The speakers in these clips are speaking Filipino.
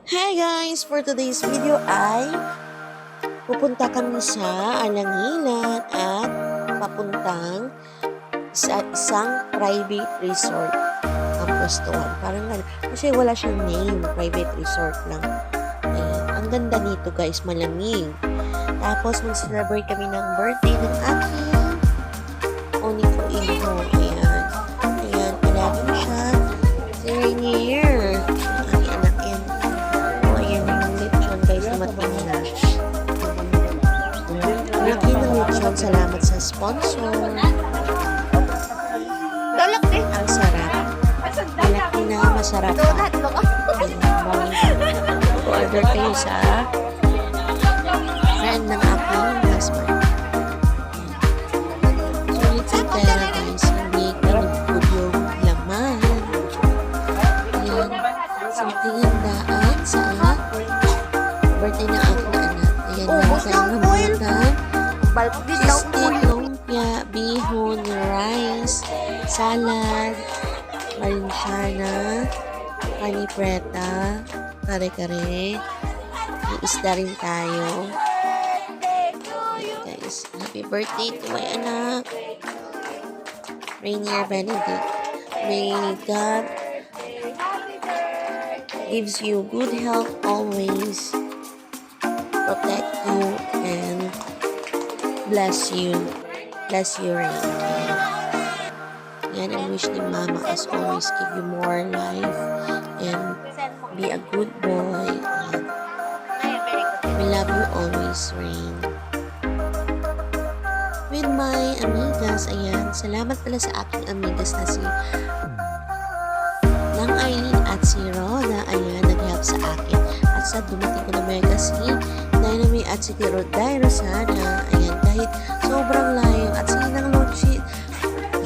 Hey guys! For today's video ay pupunta kami sa Alangilan at papuntang sa isang private resort ang pwestuhan. Parang kasi wala siyang name, private resort lang. Ayan. Ang ganda nito guys, malamig. Tapos mag-celebrate kami ng birthday ng aking Oniko Inho. Ayan. Ayan, palagi mo siya. Si Rainier. Salamat sa sponsor. Dalak din. Ang sarap. Malaki na masarap. Order kayo sa friend ng aking husband. Sulit sa pera guys. Hindi kinugpog yung laman. Ayan. Simpleng handaan sa birthday ng aking anak. Ayan na tayong hamutan. Cheesecake, lumpia, bihon, rice, salad, marinchana, kanipreta, kare-kare, may isda rin tayo. Okay, guys, happy birthday to my anak, Rainier Benedict. May God gives you good health always, protect you, and bless you. Bless you, Rain. Yan ang wish ni Mama as always. Give you more life and be a good boy. We love you always, Rain. With my amigas, ayan. Salamat pala sa aking amigas na si Nang Aileen at si Rona. Ayan, nag-help sa akin. At sa dumating ko na mega si Dynamite at si Roday Rosana. Ayan, kahit sobrang layo. At si Nang Lochit.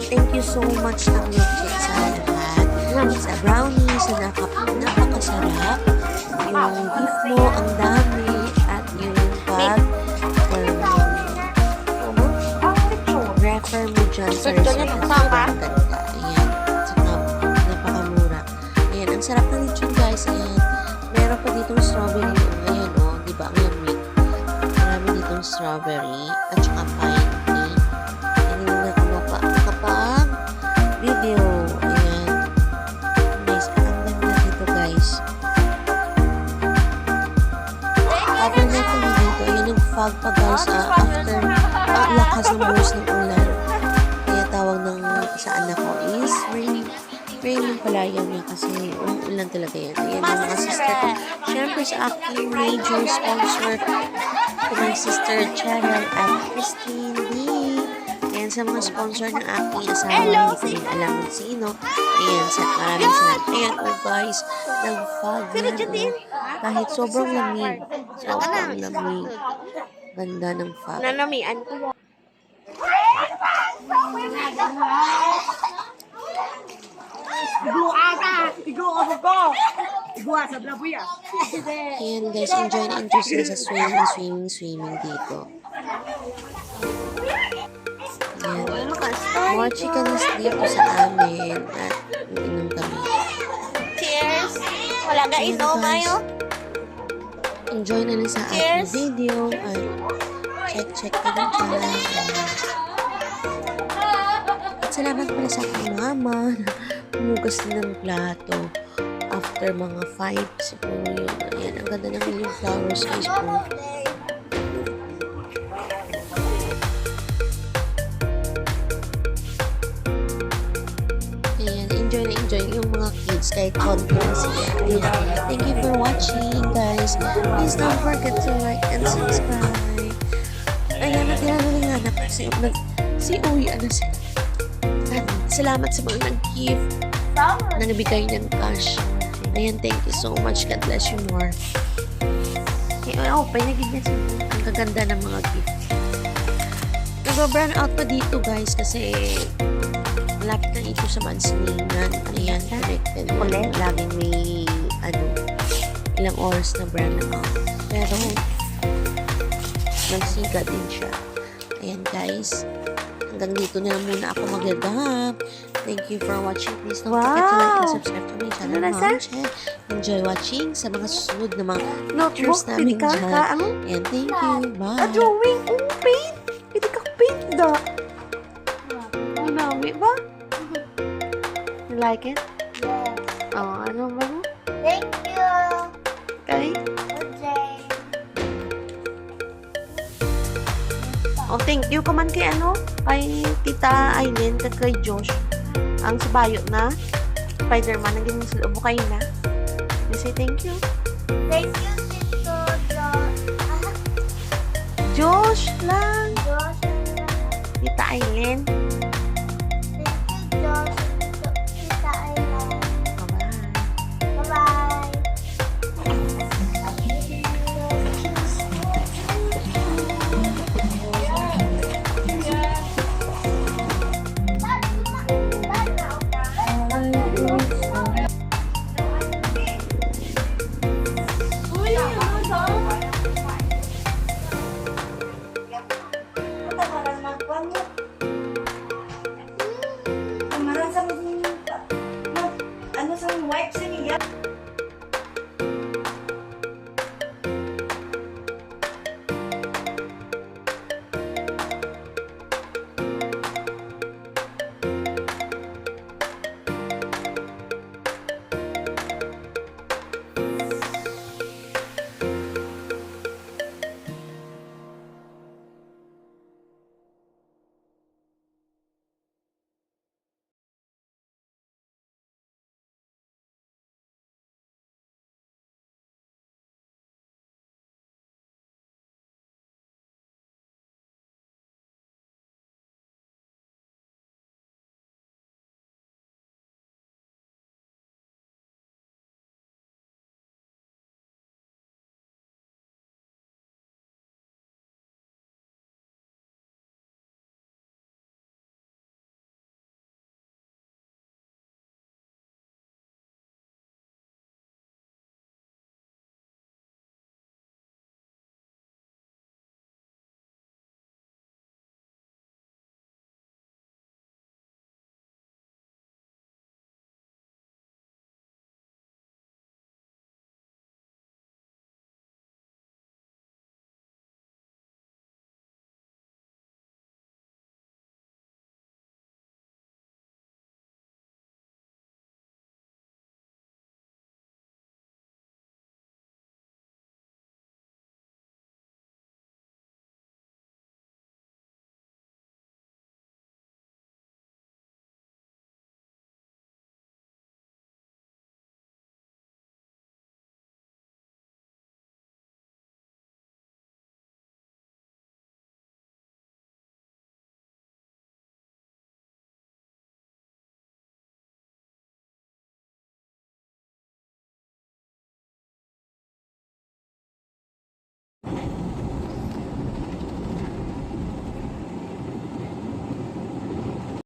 Thank you so much Nang Lochit sa lahat. Sa brownie, sa napakasarap. Yung gift mo, ang dami. At yung refer mo dyan sa resort. Ang ganda. Ayan. Saka napakamura. Ayan, ang sarap na lechon guys. Ayan. Meron pa ditong strawberry. Ayan o, di ba ang lamig? Marami ditong strawberry at saka pine tea. Ayan yung nakapag-video. Ayan. Guys, ang ganda dito guys. Overnight kami dito. Ayan yung fog pa guys. After ang lakas ng buhos ng ulan. Kaya tawag ng sa anak ko is rain. Rain pala yan kasi ulan talaga yan. Ayan ang mga sister ko. Siyempre sa aking major sponsor to my sister Cheryl at Christine D. Ayan sa mga sponsor ng aking asawa. Hindi ko din alam kung sino. Ayan sa maraming salamat. Ayan guys, nag-fog na. Kahit sobrang lamig. Sobrang lamig. Ganda ng fog. Nanamian ko yan. Ayan guys, enjoy na enjoy sila sa swimming dito. Ayan. More chickens dito sa amin at inom kami. Cheers! Wala ga Ayan, ito guys. kayo? Enjoy na lang sa ating video. At check ka din dyan. At salamat pala sa aking mama na umugas din ng plato. After mga 5 siguro yun. Ayan, ang ganda naman yung flowers guys po. Ayan, enjoy na enjoy yung mga kids kahit konti na sila. Ayan. Thank you for watching guys. Please don't forget to like and subscribe. Ayan, natira na lang anak kasi si Uy, ano sila. At salamat sa mga nag-gift, nagbigay ng cash. Ayan, thank you so much. God bless you more. Pinagig na sila. Ang kaganda ng mga gift. Nag-brand out pa dito guys kasi malapit na dito sa Mansiningan. Ayan, connected. Laging may ilang oras na brand out. Pero nagsiga din siya. Ayan guys. hanggang dito na lang muna ako magdadahap. Thank you for watching. Please don't forget to like and subscribe to my channel, Ano na, Mom Che. Enjoy watching sa mga susunod na mga pictures Notebook, namin pili ka, dyan. ano? And thank you. Bye. Drawing, paint. Pili ka paint da. Manawi ba? You like it? Yes. Oh, ano ba? Thank you. Okay. Okay. Oh, thank you ka man kay ano? Kay Tita Aileen, kag kay Josh. Ang sabayo na Spider-Man, naging sila bukay na. You say thank you. Thank you, Tito Josh lang. Josh. Tita Aileen.